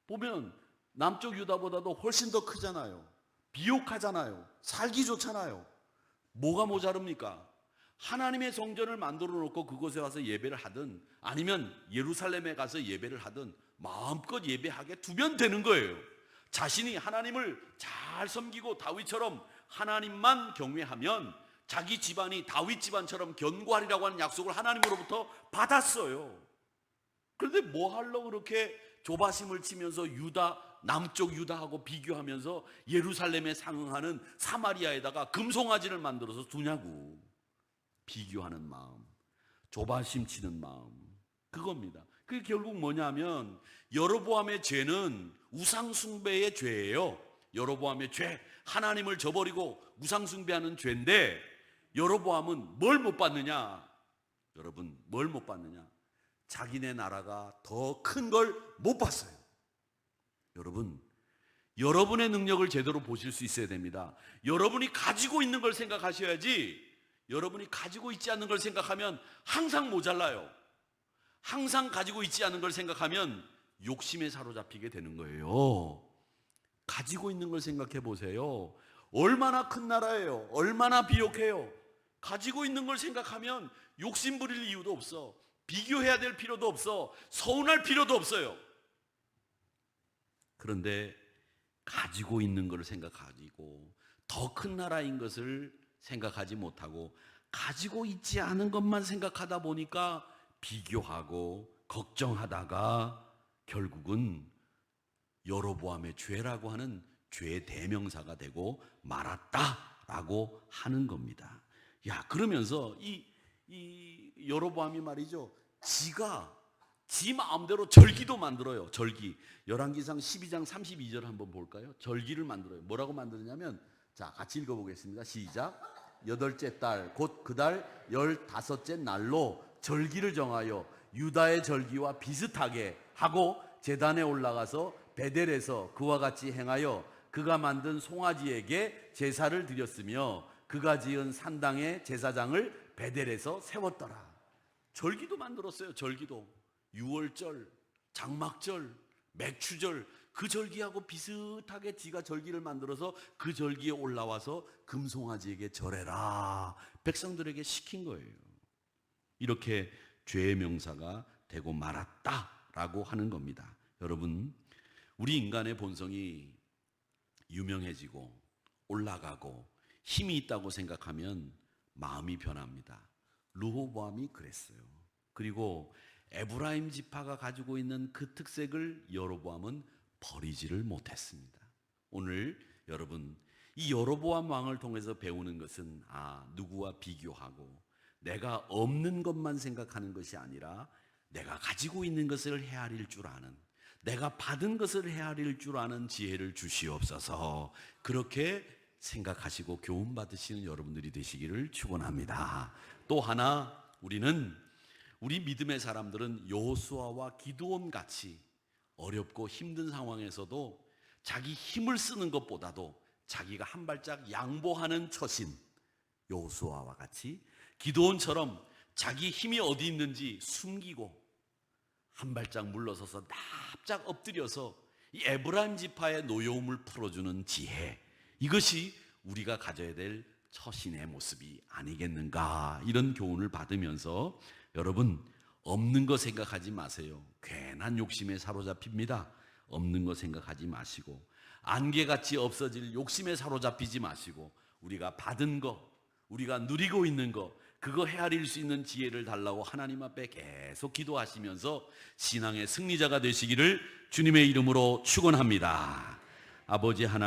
보면 남쪽 유다보다도 훨씬 더 크잖아요. 비옥하잖아요. 살기 좋잖아요. 뭐가 모자릅니까? 하나님의 성전을 만들어 놓고 그곳에 와서 예배를 하든 아니면 예루살렘에 가서 예배를 하든 마음껏 예배하게 두면 되는 거예요. 자신이 하나님을 잘 섬기고 다윗처럼 하나님만 경외하면 자기 집안이 다윗 집안처럼 견고하리라고 하는 약속을 하나님으로부터 받았어요. 그런데 뭐 하려고 그렇게 조바심을 치면서 남쪽 유다하고 비교하면서 예루살렘에 상응하는 사마리아에다가 금송아지를 만들어서 두냐고. 비교하는 마음, 조바심 치는 마음, 그겁니다. 그게 결국 뭐냐면 여로보암의 죄는 우상숭배의 죄예요. 여로보암의 죄, 하나님을 저버리고 우상숭배하는 죄인데 여로보암은 뭘 못 받느냐? 여러분, 뭘 못 받느냐? 자기네 나라가 더 큰 걸 못 봤어요. 여러분, 여러분의 능력을 제대로 보실 수 있어야 됩니다. 여러분이 가지고 있는 걸 생각하셔야지, 여러분이 가지고 있지 않는 걸 생각하면 항상 모자라요. 항상 가지고 있지 않은 걸 생각하면 욕심에 사로잡히게 되는 거예요. 가지고 있는 걸 생각해 보세요. 얼마나 큰 나라예요. 얼마나 비옥해요. 가지고 있는 걸 생각하면 욕심 부릴 이유도 없어. 비교해야 될 필요도 없어. 서운할 필요도 없어요. 그런데 가지고 있는 것을 생각하고 더 큰 나라인 것을 생각하지 못하고 가지고 있지 않은 것만 생각하다 보니까 비교하고 걱정하다가 결국은 여로보암의 죄라고 하는 죄의 대명사가 되고 말았다라고 하는 겁니다. 야, 그러면서 이 여로보암이 말이죠, 지가 지 마음대로 절기도 만들어요. 절기. 열왕기상 12장 32절 한번 볼까요? 절기를 만들어요. 뭐라고 만드냐면, 자, 같이 읽어보겠습니다. 시작. 8째 달 곧 그 달 15째 날로 절기를 정하여 유다의 절기와 비슷하게 하고 제단에 올라가서 베델에서 그와 같이 행하여 그가 만든 송아지에게 제사를 드렸으며 그가 지은 산당의 제사장을 베델에서 세웠더라. 절기도 만들었어요. 절기도. 유월절, 장막절, 맥추절, 그 절기하고 비슷하게 지가 절기를 만들어서 그 절기에 올라와서 금송아지에게 절해라, 백성들에게 시킨 거예요. 이렇게 죄의 명사가 되고 말았다라고 하는 겁니다. 여러분, 우리 인간의 본성이 유명해지고 올라가고 힘이 있다고 생각하면 마음이 변합니다. 르호보암이 그랬어요. 그리고 에브라임 지파가 가지고 있는 그 특색을 여로보암은 버리지를 못했습니다. 오늘 여러분, 이 여로보암 왕을 통해서 배우는 것은 누구와 비교하고 내가 없는 것만 생각하는 것이 아니라 내가 가지고 있는 것을 헤아릴 줄 아는, 내가 받은 것을 헤아릴 줄 아는 지혜를 주시옵소서. 그렇게 생각하시고 교훈 받으시는 여러분들이 되시기를 축원합니다. 또 하나, 우리 믿음의 사람들은 여호수아와 기드온 같이 어렵고 힘든 상황에서도 자기 힘을 쓰는 것보다도 자기가 한 발짝 양보하는 처신, 여호수아와 같이 기드온처럼 자기 힘이 어디 있는지 숨기고 한 발짝 물러서서 납작 엎드려서 이 에브라임 지파의 노여움을 풀어주는 지혜, 이것이 우리가 가져야 될 처신의 모습이 아니겠는가, 이런 교훈을 받으면서 여러분, 없는 거 생각하지 마세요. 괜한 욕심에 사로잡힙니다. 없는 거 생각하지 마시고 안개같이 없어질 욕심에 사로잡히지 마시고 우리가 받은 거, 우리가 누리고 있는 거, 그거 헤아릴 수 있는 지혜를 달라고 하나님 앞에 계속 기도하시면서 신앙의 승리자가 되시기를 주님의 이름으로 축원합니다. 아버지 하나님,